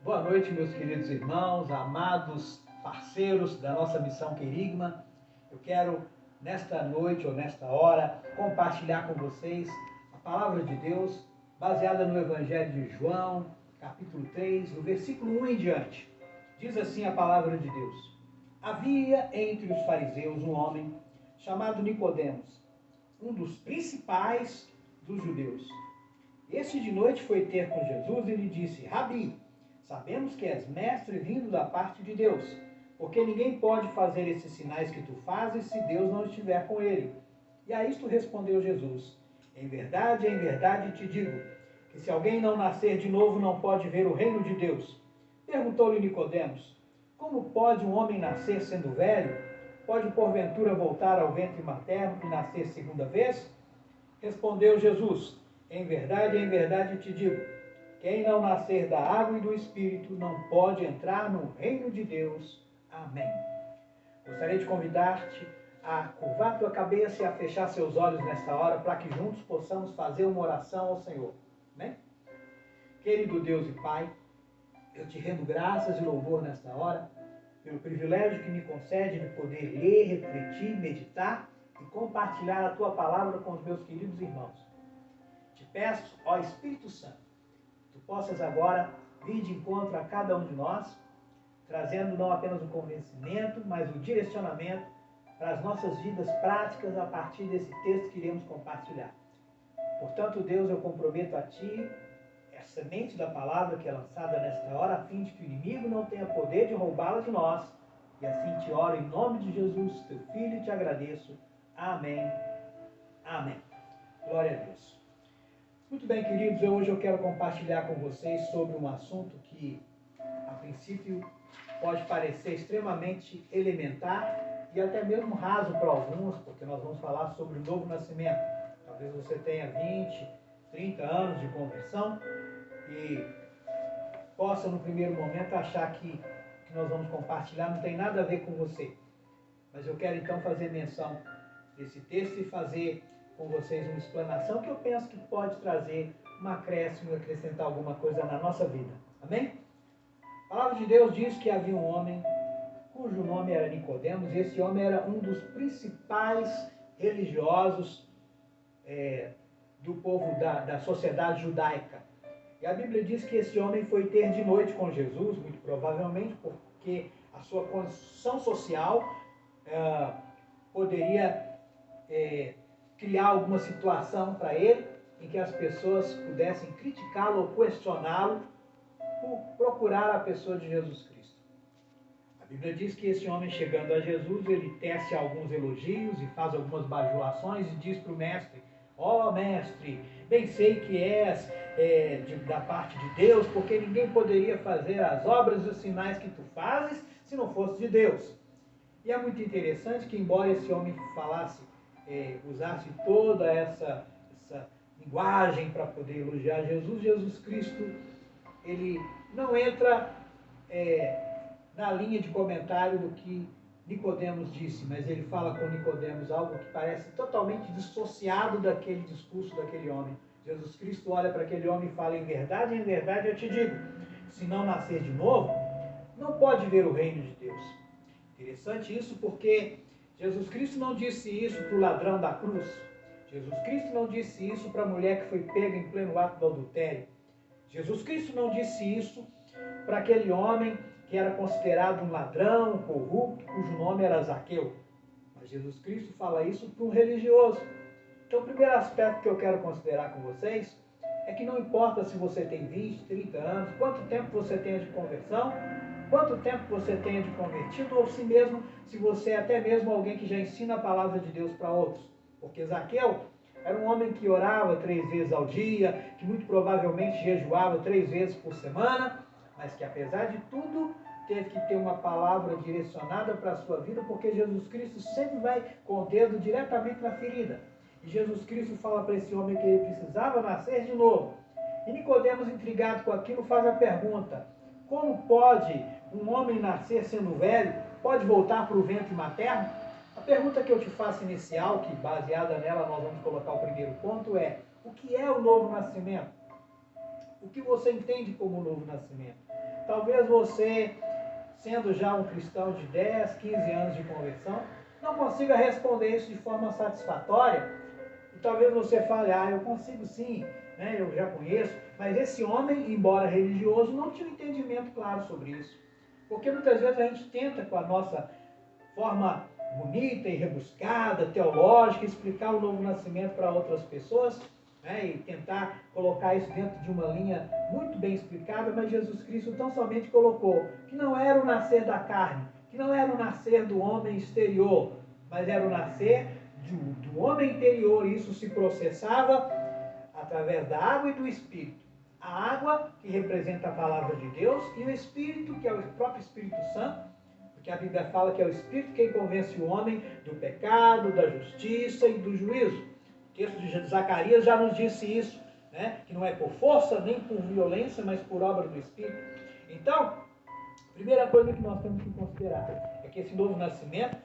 Boa noite, meus queridos irmãos, amados parceiros da nossa missão Querigma. Eu quero, nesta noite ou nesta hora, compartilhar com vocês a palavra de Deus, baseada no Evangelho de João, capítulo 3, do versículo 1 em diante. Diz assim a palavra de Deus: Havia entre os fariseus um homem chamado Nicodemos, um dos principais dos judeus. Este de noite foi ter com Jesus e lhe disse: Rabi, sabemos que és mestre vindo da parte de Deus, porque ninguém pode fazer esses sinais que tu fazes se Deus não estiver com ele. E a isto respondeu Jesus: em verdade te digo, que se alguém não nascer de novo não pode ver o reino de Deus. Perguntou-lhe Nicodemos: como pode um homem nascer sendo velho? Pode porventura voltar ao ventre materno e nascer segunda vez? Respondeu Jesus: em verdade te digo, quem não nascer da água e do Espírito não pode entrar no reino de Deus. Amém. Gostaria de convidar-te a curvar tua cabeça e a fechar seus olhos nesta hora, para que juntos possamos fazer uma oração ao Senhor. Amém? Querido Deus e Pai, eu te rendo graças e louvor nesta hora, pelo privilégio que me concede de poder ler, refletir, meditar e compartilhar a tua palavra com os meus queridos irmãos. Te peço, ó Espírito Santo, tu possas agora vir de encontro a cada um de nós, trazendo não apenas o convencimento, mas o direcionamento para as nossas vidas práticas a partir desse texto que iremos compartilhar. Portanto, Deus, eu comprometo a Ti a semente da palavra que é lançada nesta hora, a fim de que o inimigo não tenha poder de roubá-la de nós. E assim te oro em nome de Jesus, Teu Filho, e te agradeço. Amém. Amém. Glória a Deus. Muito bem, queridos, hoje eu quero compartilhar com vocês sobre um assunto que, a princípio, pode parecer extremamente elementar e até mesmo raso para alguns, porque nós vamos falar sobre o novo nascimento. Talvez você tenha 20, 30 anos de conversão e possa, no primeiro momento, achar que o que nós vamos compartilhar não tem nada a ver com você. Mas eu quero, então, fazer menção desse texto e fazer com vocês uma explanação que eu penso que pode trazer um acréscimo e acrescentar alguma coisa na nossa vida. Amém? A palavra de Deus diz que havia um homem cujo nome era Nicodemos, e esse homem era um dos principais religiosos do povo da sociedade judaica. E a Bíblia diz que esse homem foi ter de noite com Jesus, muito provavelmente porque a sua condição social poderia criar alguma situação para ele em que as pessoas pudessem criticá-lo ou questioná-lo por procurar a pessoa de Jesus Cristo. A Bíblia diz que esse homem, chegando a Jesus, ele tece alguns elogios e faz algumas bajulações e diz para o mestre: ó mestre, bem sei que és da parte de Deus, porque ninguém poderia fazer as obras e os sinais que tu fazes se não fosse de Deus. E é muito interessante que, embora esse homem usasse toda essa linguagem para poder elogiar Jesus Cristo, ele não entra na linha de comentário do que Nicodemos disse, mas ele fala com Nicodemos algo que parece totalmente dissociado daquele discurso daquele homem. Jesus Cristo olha para aquele homem e fala: em verdade eu te digo, se não nascer de novo, não pode ver o reino de Deus. Interessante isso, porque Jesus Cristo não disse isso para o ladrão da cruz. Jesus Cristo não disse isso para a mulher que foi pega em pleno ato do adultério. Jesus Cristo não disse isso para aquele homem que era considerado um ladrão, um corrupto, cujo nome era Zaqueu. Mas Jesus Cristo fala isso para um religioso. Então, o primeiro aspecto que eu quero considerar com vocês é que não importa se você tem 20, 30 anos, quanto tempo você tenha de conversão, quanto tempo você tenha de convertido, ou se você é até mesmo alguém que já ensina a palavra de Deus para outros. Porque Zaqueu era um homem que orava 3 vezes ao dia, que muito provavelmente jejuava 3 vezes por semana, mas que apesar de tudo teve que ter uma palavra direcionada para a sua vida, porque Jesus Cristo sempre vai com o dedo diretamente na ferida. E Jesus Cristo fala para esse homem que ele precisava nascer de novo. E Nicodemos, intrigado com aquilo, faz a pergunta: como pode um homem nascer sendo velho? Pode voltar para o ventre materno? A pergunta que eu te faço inicial, que baseada nela nós vamos colocar o primeiro ponto, é: o que é o novo nascimento? O que você entende como novo nascimento? Talvez você, sendo já um cristão de 10, 15 anos de conversão, não consiga responder isso de forma satisfatória. E talvez você fale, eu consigo sim, né? Eu já conheço. Mas esse homem, embora religioso, não tinha um entendimento claro sobre isso. Porque muitas vezes a gente tenta, com a nossa forma bonita e rebuscada, teológica, explicar o novo nascimento para outras pessoas, né, e tentar colocar isso dentro de uma linha muito bem explicada, mas Jesus Cristo tão somente colocou que não era o nascer da carne, que não era o nascer do homem exterior, mas era o nascer do homem interior, e isso se processava através da água e do Espírito. A água, que representa a palavra de Deus, e o Espírito, que é o próprio Espírito Santo, porque a Bíblia fala que é o Espírito quem convence o homem do pecado, da justiça e do juízo. O texto de Zacarias já nos disse isso, né? Que não é por força nem por violência, mas por obra do Espírito. Então, a primeira coisa que nós temos que considerar é que esse novo nascimento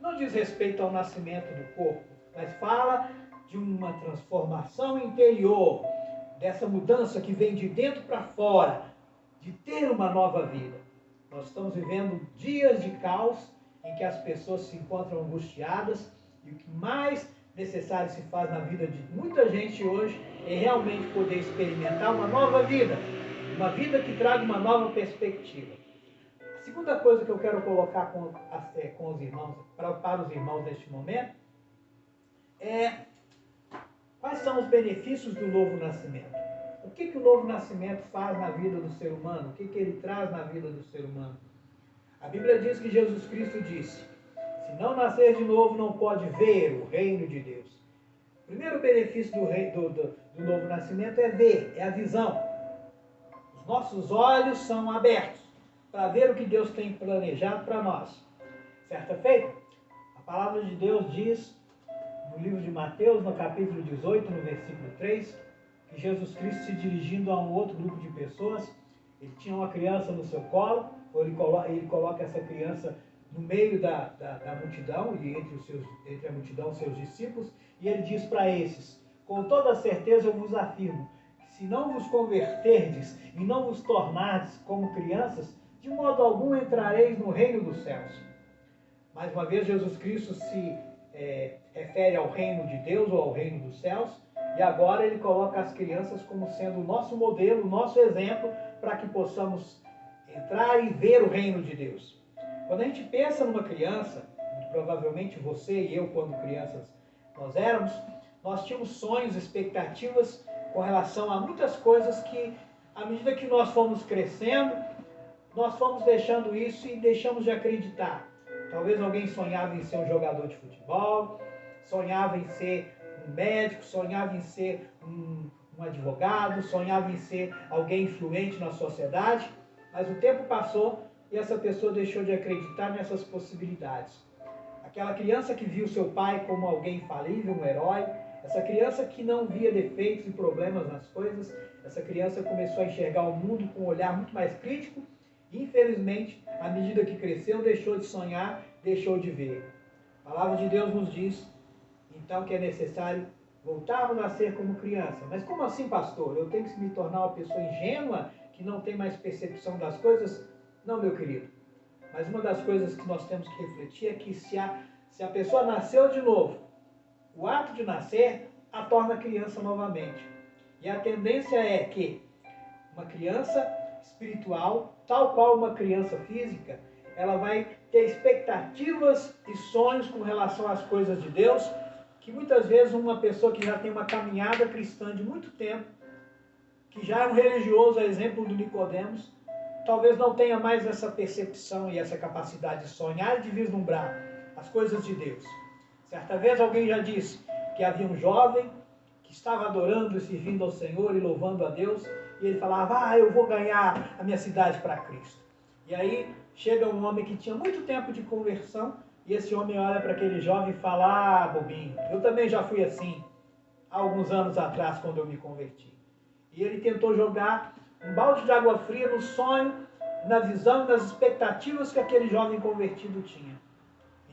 não diz respeito ao nascimento do corpo, mas fala de uma transformação interior, dessa mudança que vem de dentro para fora, de ter uma nova vida. Nós estamos vivendo dias de caos em que as pessoas se encontram angustiadas, e o que mais necessário se faz na vida de muita gente hoje é realmente poder experimentar uma nova vida que traga uma nova perspectiva. A segunda coisa que eu quero colocar com os irmãos, para os irmãos neste momento, é quais são os benefícios do novo nascimento. O que o novo nascimento faz na vida do ser humano? O que ele traz na vida do ser humano? A Bíblia diz que Jesus Cristo disse: se não nascer de novo, não pode ver o reino de Deus. O primeiro benefício do novo nascimento é ver, é a visão. Os nossos olhos são abertos para ver o que Deus tem planejado para nós. Certa feita, a palavra de Deus diz, no livro de Mateus, no capítulo 18, no versículo 3, que Jesus Cristo, se dirigindo a um outro grupo de pessoas, ele tinha uma criança no seu colo, ele coloca essa criança no meio da multidão, e entre a multidão, seus discípulos, e ele diz para esses: com toda certeza eu vos afirmo, que se não vos converterdes e não vos tornardes como crianças, de modo algum entrareis no reino dos céus. Mais uma vez, Jesus Cristo se refere ao reino de Deus ou ao reino dos céus, e agora ele coloca as crianças como sendo o nosso modelo, o nosso exemplo, para que possamos entrar e ver o reino de Deus. Quando a gente pensa numa criança, provavelmente você e eu, quando crianças nós éramos, nós tínhamos sonhos, expectativas com relação a muitas coisas que, à medida que nós fomos crescendo, nós fomos deixando isso e deixamos de acreditar. Talvez alguém sonhava em ser um jogador de futebol, sonhava em ser um médico, sonhava em ser um advogado, sonhava em ser alguém influente na sociedade, mas o tempo passou e essa pessoa deixou de acreditar nessas possibilidades. Aquela criança que viu seu pai como alguém infalível, um herói, essa criança que não via defeitos e problemas nas coisas, essa criança começou a enxergar o mundo com um olhar muito mais crítico e, infelizmente, à medida que cresceu, deixou de sonhar, deixou de ver. A palavra de Deus nos diz, então, que é necessário voltarmos a ser como criança. Mas como assim, pastor? Eu tenho que me tornar uma pessoa ingênua, que não tem mais percepção das coisas? Não, meu querido. Mas uma das coisas que nós temos que refletir é que se a pessoa nasceu de novo, o ato de nascer a torna criança novamente. E a tendência é que uma criança espiritual, tal qual uma criança física, ela vai ter expectativas e sonhos com relação às coisas de Deus, que muitas vezes uma pessoa que já tem uma caminhada cristã de muito tempo, que já é um religioso, a exemplo do Nicodemos, talvez não tenha mais essa percepção e essa capacidade de sonhar e de vislumbrar as coisas de Deus. Certa vez alguém já disse que havia um jovem que estava adorando e servindo ao Senhor e louvando a Deus, e ele falava, eu vou ganhar a minha cidade para Cristo. E aí chega um homem que tinha muito tempo de conversão, e esse homem olha para aquele jovem e fala, bobinho, eu também já fui assim, há alguns anos atrás, quando eu me converti. E ele tentou jogar um balde de água fria no sonho, na visão e nas expectativas que aquele jovem convertido tinha.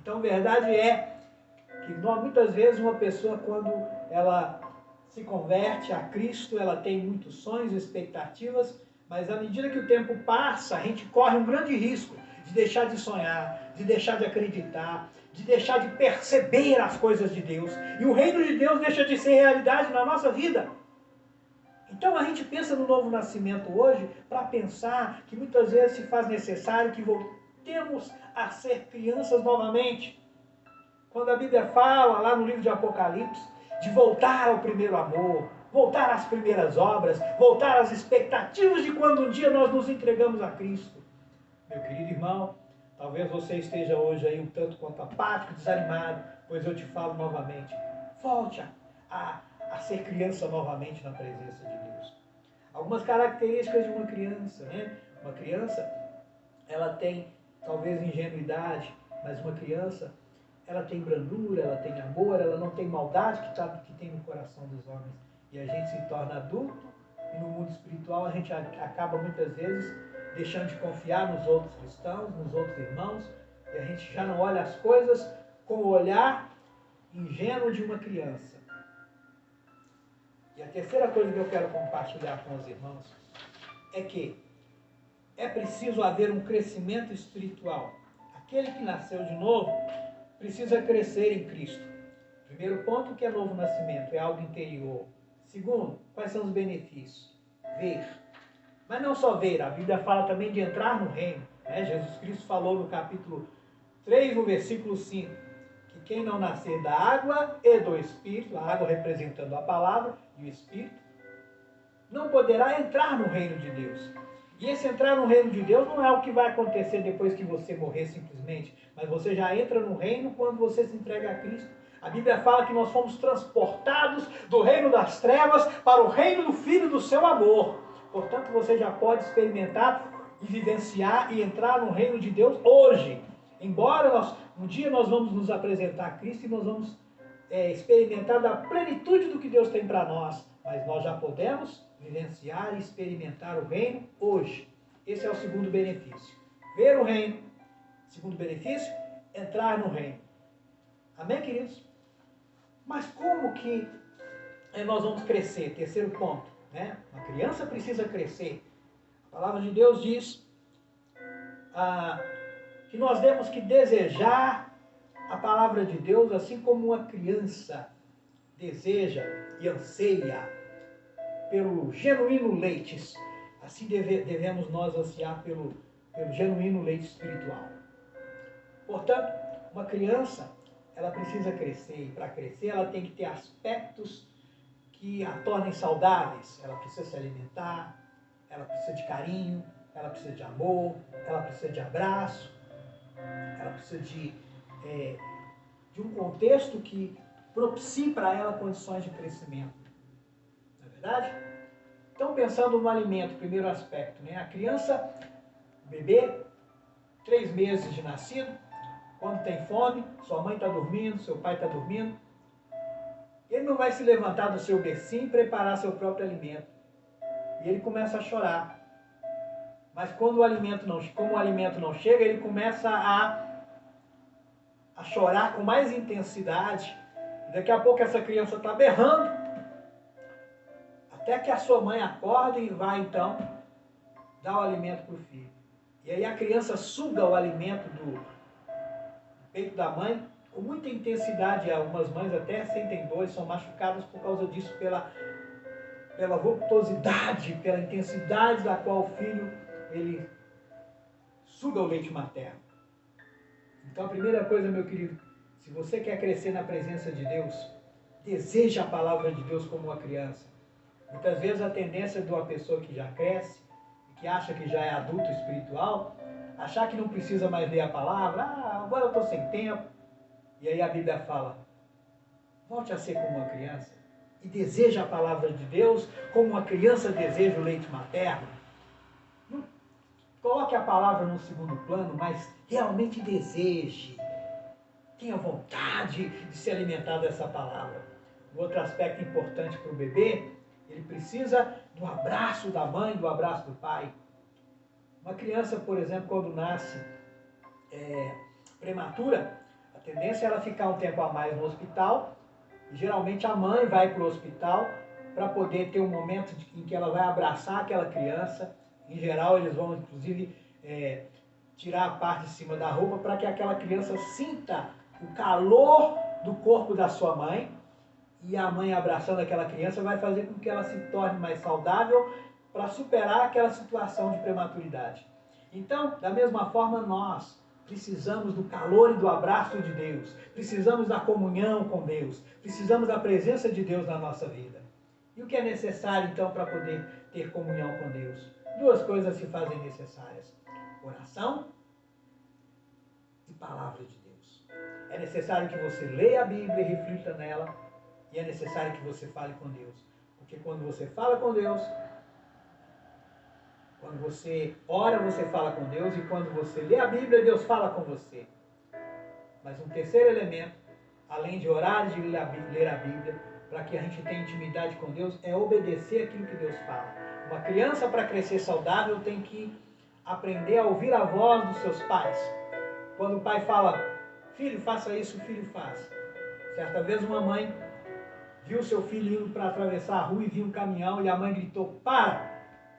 Então, a verdade é que muitas vezes uma pessoa, quando ela se converte a Cristo, ela tem muitos sonhos e expectativas, Mas à medida que o tempo passa, a gente corre um grande risco de deixar de sonhar, de deixar de acreditar, de deixar de perceber as coisas de Deus. E o reino de Deus deixa de ser realidade na nossa vida. Então a gente pensa no novo nascimento hoje para pensar que muitas vezes se faz necessário que voltemos a ser crianças novamente. Quando a Bíblia fala lá no livro de Apocalipse de voltar ao primeiro amor, voltar às primeiras obras, voltar às expectativas de quando um dia nós nos entregamos a Cristo. Meu querido irmão, talvez você esteja hoje aí um tanto quanto apático, desanimado, pois eu te falo novamente, volte a ser criança novamente na presença de Deus. Algumas características de uma criança, né? Uma criança, ela tem talvez ingenuidade, mas uma criança, ela tem brandura, ela tem amor, ela não tem maldade que tem no coração dos homens. E a gente se torna adulto e no mundo espiritual a gente acaba muitas vezes deixando de confiar nos outros cristãos, nos outros irmãos, e a gente já não olha as coisas com o olhar ingênuo de uma criança. E a terceira coisa que eu quero compartilhar com os irmãos é que é preciso haver um crescimento espiritual. Aquele que nasceu de novo precisa crescer em Cristo. Primeiro ponto, que é novo nascimento, é algo interior. Segundo, quais são os benefícios? Ver. Mas não só ver, a Bíblia fala também de entrar no reino. Né? Jesus Cristo falou no capítulo 3, no versículo 5, que quem não nascer da água e do Espírito, a água representando a palavra e o Espírito, não poderá entrar no reino de Deus. E esse entrar no reino de Deus não é o que vai acontecer depois que você morrer simplesmente, mas você já entra no reino quando você se entrega a Cristo. A Bíblia fala que nós fomos transportados do reino das trevas para o reino do Filho do seu amor. Portanto, você já pode experimentar e vivenciar e entrar no reino de Deus hoje. Embora um dia nós vamos nos apresentar a Cristo e nós vamos experimentar da plenitude do que Deus tem para nós. Mas nós já podemos vivenciar e experimentar o reino hoje. Esse é o segundo benefício. Ver o reino. Segundo benefício, entrar no reino. Amém, queridos? Mas como que nós vamos crescer? Terceiro ponto. Né? Uma criança precisa crescer. A palavra de Deus diz que nós temos que desejar a palavra de Deus assim como uma criança deseja e anseia pelo genuíno leite. Assim devemos nós ansiar pelo genuíno leite espiritual. Portanto, uma criança, ela precisa crescer. E para crescer, ela tem que ter aspectos que a tornem saudáveis. Ela precisa se alimentar, ela precisa de carinho, ela precisa de amor, ela precisa de abraço, ela precisa de um contexto que propicie para ela condições de crescimento. Não é verdade? Então, pensando no alimento, primeiro aspecto, né? A criança, o bebê, 3 meses de nascido, quando tem fome, sua mãe está dormindo, seu pai está dormindo, ele não vai se levantar do seu bercinho e preparar seu próprio alimento. E ele começa a chorar. Mas quando como o alimento não chega, ele começa a chorar com mais intensidade. E daqui a pouco essa criança está berrando, até que a sua mãe acorda e vai então dar o alimento para o filho. E aí a criança suga o alimento do peito da mãe com muita intensidade. Algumas mães até sentem dor, são machucadas por causa disso, pela voluptuosidade, pela intensidade da qual o filho ele suga o leite materno. Então a primeira coisa, meu querido, se você quer crescer na presença de Deus, deseja a palavra de Deus como uma criança. Muitas vezes a tendência de uma pessoa que já cresce, que acha que já é adulto espiritual, achar que não precisa mais ler a palavra, agora eu estou sem tempo. E aí a Bíblia fala, volte a ser como uma criança e deseja a palavra de Deus como uma criança deseja o leite materno. Não coloque a palavra no segundo plano, mas realmente deseje. Tenha vontade de se alimentar dessa palavra. Um outro aspecto importante para o bebê, ele precisa do abraço da mãe, do abraço do pai. Uma criança, por exemplo, quando nasce prematura, a tendência é ela ficar um tempo a mais no hospital. E geralmente a mãe vai para o hospital para poder ter um momento em que ela vai abraçar aquela criança, Em geral, eles vão, inclusive, tirar a parte de cima da roupa para que aquela criança sinta o calor do corpo da sua mãe. E a mãe abraçando aquela criança vai fazer com que ela se torne mais saudável para superar aquela situação de prematuridade. Então, da mesma forma, nós precisamos do calor e do abraço de Deus. Precisamos da comunhão com Deus. Precisamos da presença de Deus na nossa vida. E o que é necessário, então, para poder ter comunhão com Deus? Duas coisas se fazem necessárias: oração e palavra de Deus. É necessário que você leia a Bíblia e reflita nela. E é necessário que você fale com Deus. Porque quando você fala com Deus, quando você ora, você fala com Deus. E quando você lê a Bíblia, Deus fala com você. Mas um terceiro elemento, além de orar e de ler a Bíblia, para que a gente tenha intimidade com Deus, é obedecer aquilo que Deus fala. Uma criança, para crescer saudável, tem que aprender a ouvir a voz dos seus pais. Quando o pai fala, filho, faça isso, o filho faz. Certa vez uma mãe viu seu filho indo para atravessar a rua e viu um caminhão e a mãe gritou, para!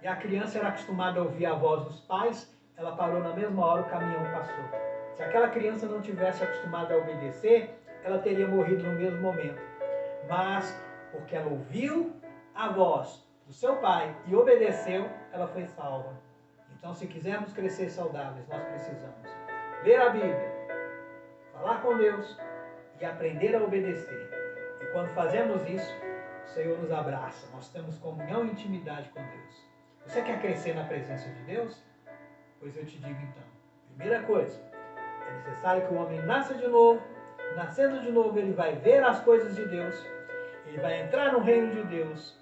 E a criança era acostumada a ouvir a voz dos pais, ela parou na mesma hora, o caminhão passou. Se aquela criança não tivesse acostumada a obedecer, ela teria morrido no mesmo momento. Mas, porque ela ouviu a voz do seu pai e obedeceu, ela foi salva. Então, se quisermos crescer saudáveis, nós precisamos ler a Bíblia, falar com Deus e aprender a obedecer. E quando fazemos isso, o Senhor nos abraça. Nós temos comunhão e intimidade com Deus. Você quer crescer na presença de Deus? Pois eu te digo então. Primeira coisa, é necessário que o homem nasça de novo. Nascendo de novo, ele vai ver as coisas de Deus. Ele vai entrar no reino de Deus.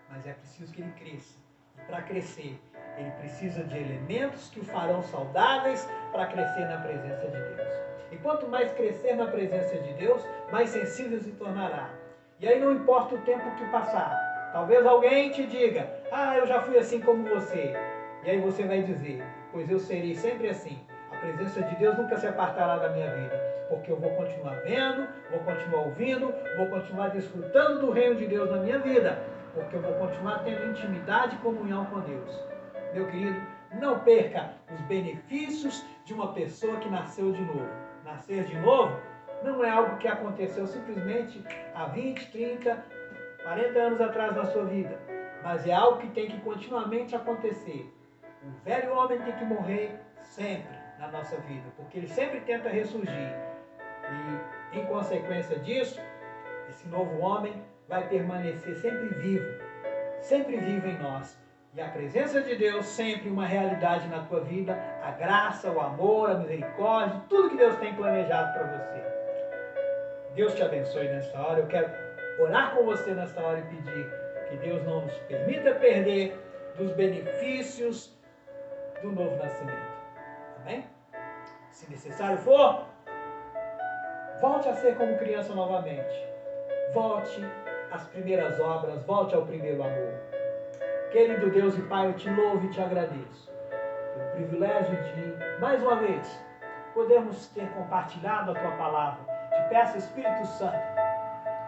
Mas é preciso que ele cresça. E para crescer, ele precisa de elementos que o farão saudáveis para crescer na presença de Deus. E quanto mais crescer na presença de Deus, mais sensível se tornará. E aí não importa o tempo que passar. Talvez alguém te diga, eu já fui assim como você. E aí você vai dizer, pois eu serei sempre assim. A presença de Deus nunca se apartará da minha vida. Porque eu vou continuar vendo, vou continuar ouvindo, vou continuar desfrutando do reino de Deus na minha vida. Porque eu vou continuar tendo intimidade e comunhão com Deus. Meu querido, não perca os benefícios de uma pessoa que nasceu de novo. Nascer de novo não é algo que aconteceu simplesmente há 20, 30, 40 anos atrás na sua vida, mas é algo que tem que continuamente acontecer. O velho homem tem que morrer sempre na nossa vida, porque ele sempre tenta ressurgir. E, em consequência disso, esse novo homem vai permanecer sempre vivo em nós. E a presença de Deus sempre uma realidade na tua vida, a graça, o amor, a misericórdia, tudo que Deus tem planejado para você. Deus te abençoe nessa hora. Eu quero orar com você nessa hora e pedir que Deus não nos permita perder dos benefícios do novo nascimento. Amém? Se necessário for, volte a ser como criança novamente. Volte às primeiras obras, volte ao primeiro amor. Querido Deus e Pai, eu te louvo e te agradeço pelo privilégio de, mais uma vez, podermos ter compartilhado a Tua palavra. Te peço, Espírito Santo,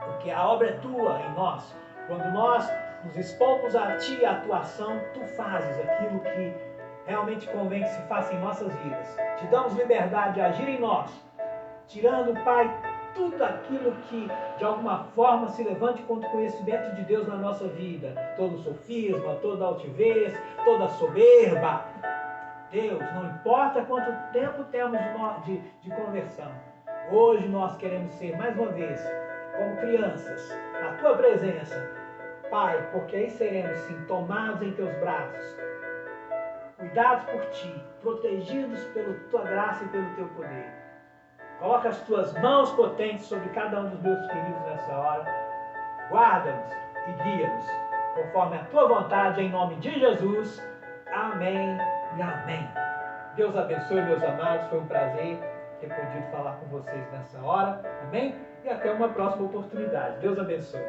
porque a obra é Tua em nós. Quando nós nos expomos a Ti e a Tua ação, Tu fazes aquilo que realmente convém que se faça em nossas vidas. Te damos liberdade de agir em nós, tirando, Pai, tudo aquilo que de alguma forma se levante contra o conhecimento de Deus na nossa vida. Todo sofisma, toda altivez, toda soberba. Deus, não importa quanto tempo temos de conversão. Hoje nós queremos ser, mais uma vez, como crianças, na Tua presença. Pai, porque aí seremos, sim, tomados em Teus braços, cuidados por Ti, protegidos pela Tua graça e pelo Teu poder. Coloca as Tuas mãos potentes sobre cada um dos meus queridos nessa hora. Guarda-nos e guia-nos, conforme a Tua vontade, em nome de Jesus. Amém e amém. Deus abençoe, meus amados. Foi um prazer ter podido falar com vocês nessa hora. Amém? E até uma próxima oportunidade. Deus abençoe.